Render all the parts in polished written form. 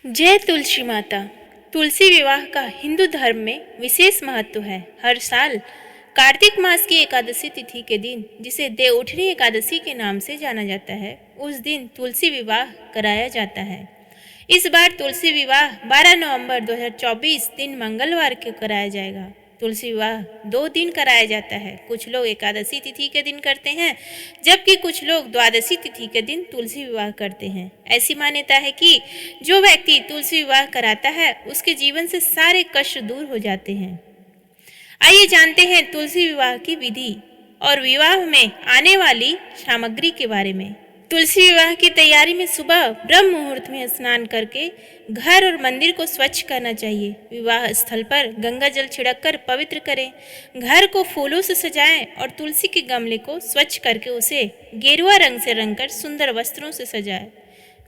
जय तुलसी माता। तुलसी विवाह का हिंदू धर्म में विशेष महत्व है। हर साल कार्तिक मास की एकादशी तिथि के दिन, जिसे देवउठनी एकादशी के नाम से जाना जाता है, उस दिन तुलसी विवाह कराया जाता है। इस बार तुलसी विवाह 12 नवंबर 2024 दिन मंगलवार को कराया जाएगा। तुलसी विवाह 2 दिन कराया जाता है। कुछ लोग एकादशी तिथि के दिन करते हैं, जबकि कुछ लोग द्वादशी तिथि के दिन तुलसी विवाह करते हैं। ऐसी मान्यता है कि जो व्यक्ति तुलसी विवाह कराता है, उसके जीवन से सारे कष्ट दूर हो जाते हैं। आइए जानते हैं तुलसी विवाह की विधि और विवाह में आने वाली सामग्री के बारे में। तुलसी विवाह की तैयारी में सुबह ब्रह्म मुहूर्त में स्नान करके घर और मंदिर को स्वच्छ करना चाहिए। विवाह स्थल पर गंगा जल छिड़ककर पवित्र करें। घर को फूलों से सजाएं और तुलसी के गमले को स्वच्छ करके उसे गेरुआ रंग से रंगकर सुंदर वस्त्रों से सजाएं।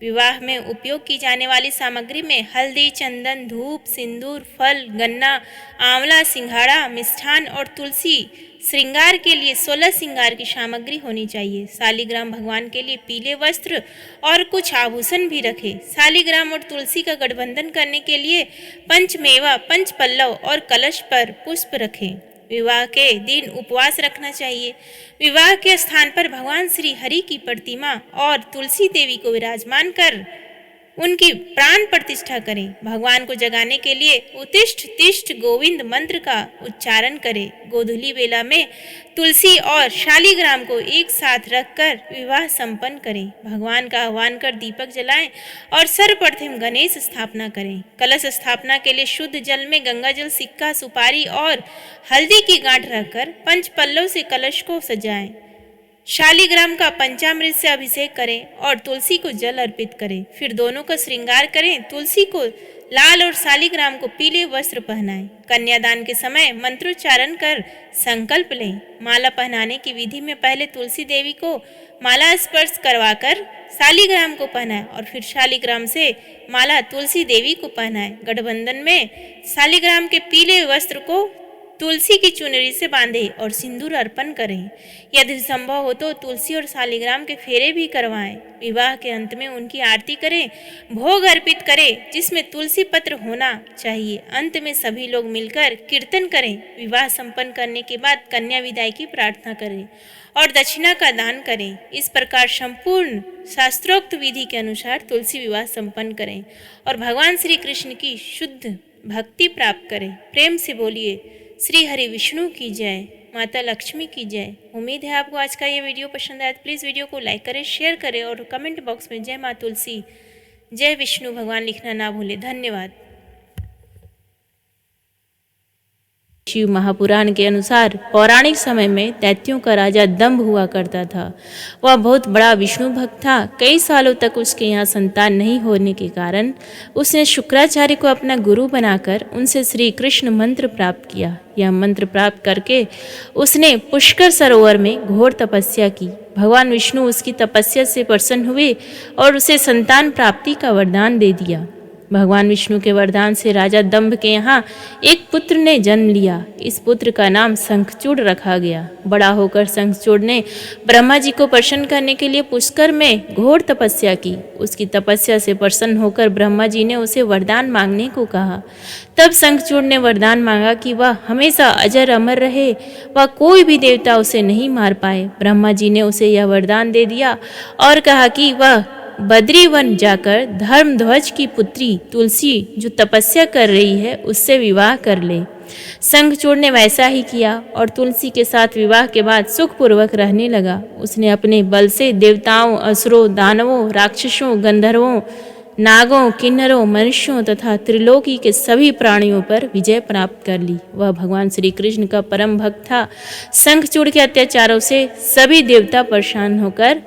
विवाह में उपयोग की जाने वाली सामग्री में हल्दी, चंदन, धूप, सिंदूर, फल, गन्ना, आंवला, सिंघाड़ा, मिष्ठान और तुलसी। श्रृंगार के लिए 16 श्रृंगार की सामग्री होनी चाहिए। शालिग्राम भगवान के लिए पीले वस्त्र और कुछ आभूषण भी रखें। शालिग्राम और तुलसी का गठबंधन करने के लिए पंचमेवा, पंचपल्लव और कलश पर पुष्प रखें। विवाह के दिन उपवास रखना चाहिए। विवाह के स्थान पर भगवान श्री हरि की प्रतिमा और तुलसी देवी को विराजमान कर उनकी प्राण प्रतिष्ठा करें। भगवान को जगाने के लिए उत्तिष्ठ तिष्ठ गोविंद मंत्र का उच्चारण करें। गोधूली बेला में तुलसी और शालिग्राम को एक साथ रखकर विवाह संपन्न करें। भगवान का आह्वान कर दीपक जलाएं और सर्वप्रथम गणेश स्थापना करें। कलश स्थापना के लिए शुद्ध जल में गंगा जल, सिक्का, सुपारी और हल्दी की गांठ रखकर पंचपल्लव से कलश को सजाएं। शालिग्राम का पंचामृत से अभिषेक करें और तुलसी को जल अर्पित करें। फिर दोनों का श्रृंगार करें। तुलसी को लाल और शालिग्राम को पीले वस्त्र पहनाएं। कन्यादान के समय मंत्रोच्चारण कर संकल्प लें। माला पहनाने की विधि में पहले तुलसी देवी को माला स्पर्श करवाकर शालिग्राम को पहनाएं और फिर शालिग्राम से माला तुलसी देवी को पहनाएं। गठबंधन में शालिग्राम के पीले वस्त्र को तुलसी की चुनरी से बांधें और सिंदूर अर्पण करें। यदि संभव हो तो तुलसी और शालिग्राम के फेरे भी करवाएं। विवाह के अंत में उनकी आरती करें, भोग अर्पित करें जिसमें तुलसी पत्र होना चाहिए। अंत में सभी लोग मिलकर कीर्तन करें। विवाह संपन्न करने के बाद कन्या विदाई की प्रार्थना करें और दक्षिणा का दान करें। इस प्रकार संपूर्ण शास्त्रोक्त विधि के अनुसार तुलसी विवाह संपन्न करें और भगवान श्री कृष्ण की शुद्ध भक्ति प्राप्त करें। प्रेम से बोलिए श्री हरि विष्णु की जय, माता लक्ष्मी की जय। उम्मीद है आपको आज का ये वीडियो पसंद आया। प्लीज़ वीडियो को लाइक करें, शेयर करें और कमेंट बॉक्स में जय माँ तुलसी, जय विष्णु भगवान लिखना ना भूलें। धन्यवाद। शिव महापुराण के अनुसार पौराणिक समय में दैत्यों का राजा दंभ हुआ करता था। वह बहुत बड़ा विष्णु भक्त था। कई सालों तक उसके यहाँ संतान नहीं होने के कारण उसने शुक्राचार्य को अपना गुरु बनाकर उनसे श्री कृष्ण मंत्र प्राप्त किया। यह मंत्र प्राप्त करके उसने पुष्कर सरोवर में घोर तपस्या की। भगवान विष्णु उसकी तपस्या से प्रसन्न हुए और उसे संतान प्राप्ति का वरदान दे दिया। भगवान विष्णु के वरदान से राजा दंभ के यहाँ एक पुत्र ने जन्म लिया। इस पुत्र का नाम शंखचूड़ रखा गया। बड़ा होकर शंखचूड़ ने ब्रह्मा जी को प्रसन्न करने के लिए पुष्कर में घोर तपस्या की। उसकी तपस्या से प्रसन्न होकर ब्रह्मा जी ने उसे वरदान मांगने को कहा। तब शंखचूड़ ने वरदान मांगा कि वह हमेशा अजर अमर रहे, वह कोई भी देवता उसे नहीं मार पाए। ब्रह्मा जी ने उसे यह वरदान दे दिया और कहा कि वह बद्री वन जाकर धर्मध्वज की पुत्री तुलसी जो तपस्या कर रही है उससे विवाह कर ले। शंखचूड़ ने वैसा ही किया और तुलसी के साथ विवाह के बाद सुखपूर्वक रहने लगा। उसने अपने बल से देवताओं, असुरों, दानवों, राक्षसों, गंधर्वों, नागों, किन्नरों, मनुष्यों तथा त्रिलोकी के सभी प्राणियों पर विजय प्राप्त कर ली। वह भगवान श्री कृष्ण का परम भक्त था। शंखचूड़ के अत्याचारों से सभी देवता परेशान होकर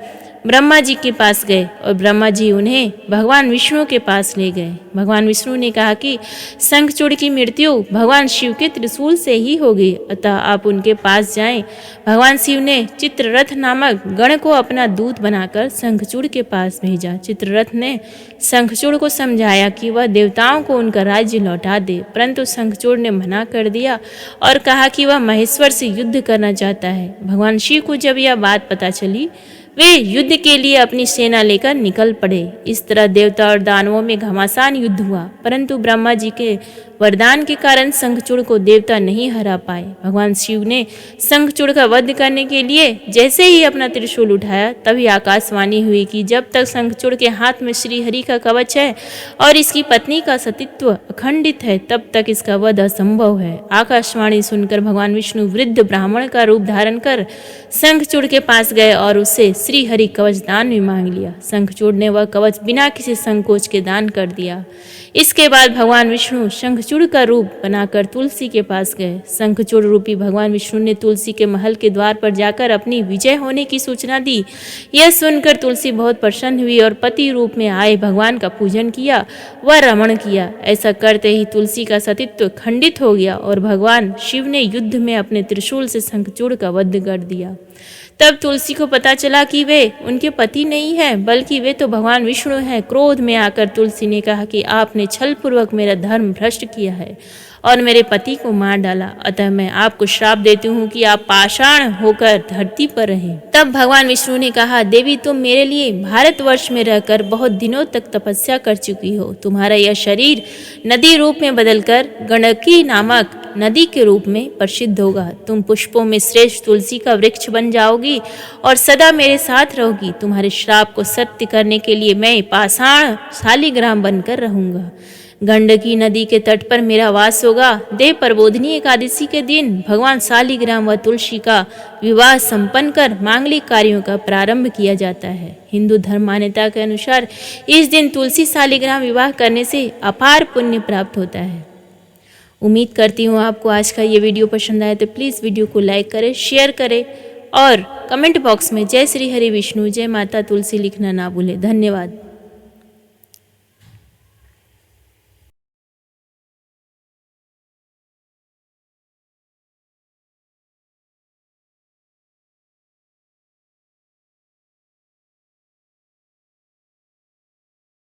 ब्रह्मा जी के पास गए और ब्रह्मा जी उन्हें भगवान विष्णु के पास ले गए। भगवान विष्णु ने कहा कि शंखचूड़ की मृत्यु भगवान शिव के त्रिशूल से ही होगी, अतः आप उनके पास जाएं। भगवान शिव ने चित्ररथ नामक गण को अपना दूत बनाकर शंखचूड़ के पास भेजा। चित्ररथ ने शंखचूड़ को समझाया कि वह देवताओं को उनका राज्य लौटा दे, परंतु शंखचूड़ ने मना कर दिया और कहा कि वह महेश्वर से युद्ध करना चाहता है। भगवान शिव को जब यह बात पता चली वे युद्ध के लिए अपनी सेना लेकर निकल पड़े। इस तरह देवता और दानवों में घमासान युद्ध हुआ, परंतु ब्रह्मा जी के वरदान के कारण शंखचूड़ को देवता नहीं हरा पाए। भगवान शिव ने शंखचूड़ का वध करने के लिए जैसे ही अपना त्रिशूल उठाया, तभी आकाशवाणी हुई कि जब तक शंखचूड़ के हाथ में श्री हरि का कवच है और इसकी पत्नी का सतीत्व अखंडित है, तब तक इसका वध असंभव है। आकाशवाणी सुनकर भगवान विष्णु वृद्ध ब्राह्मण का रूप धारण कर शंखचूड़ के पास गए और उससे श्री हरि कवच दान में मांग लिया। शंखचूड़ ने वह कवच बिना किसी संकोच के दान कर दिया। इसके बाद भगवान विष्णु शंखचूड़ का रूप बनाकर तुलसी के पास गए। शंखचूड़ रूपी भगवान विष्णु ने तुलसी के महल के द्वार पर जाकर अपनी विजय होने की सूचना दी। यह सुनकर तुलसी बहुत प्रसन्न हुई और पति रूप में आए भगवान का पूजन किया व रमण किया। ऐसा करते ही तुलसी का सतीत्व खंडित हो गया और भगवान शिव ने युद्ध में अपने त्रिशूल से शंखचूड़ का वध कर दिया। तब तुलसी को पता चला कि वे उनके पति नहीं हैं, बल्कि वे तो भगवान विष्णु हैं। क्रोध में आकर तुलसी ने कहा कि आपने छलपूर्वक मेरा धर्म भ्रष्ट किया है और मेरे पति को मार डाला, अतः मैं आपको श्राप देती हूँ कि आप पाषाण होकर धरती पर रहें। तब भगवान विष्णु ने कहा, देवी तुम मेरे लिए भारतवर्ष में रहकर बहुत दिनों तक तपस्या कर चुकी हो। तुम्हारा यह शरीर नदी रूप में बदलकर गंडकी नामक नदी के रूप में प्रसिद्ध होगा। तुम पुष्पों में श्रेष्ठ तुलसी का वृक्ष बन जाओगी और सदा मेरे साथ रहोगी। तुम्हारे श्राप को सत्य करने के लिए मैं पाषाण शालिग्राम बनकर रहूंगा। गंडकी नदी के तट पर मेरा वास होगा। देव प्रबोधिनी एकादशी के दिन भगवान शालिग्राम व तुलसी का विवाह संपन्न कर मांगलिक कार्यों का प्रारंभ किया जाता है। हिंदू धर्म मान्यता के अनुसार इस दिन तुलसी शालिग्राम विवाह करने से अपार पुण्य प्राप्त होता है। उम्मीद करती हूँ आपको आज का ये वीडियो पसंद आए तो प्लीज़ वीडियो को लाइक करें, शेयर करें और कमेंट बॉक्स में जय श्री हरि विष्णु, जय माता तुलसी लिखना ना भूलें। धन्यवाद।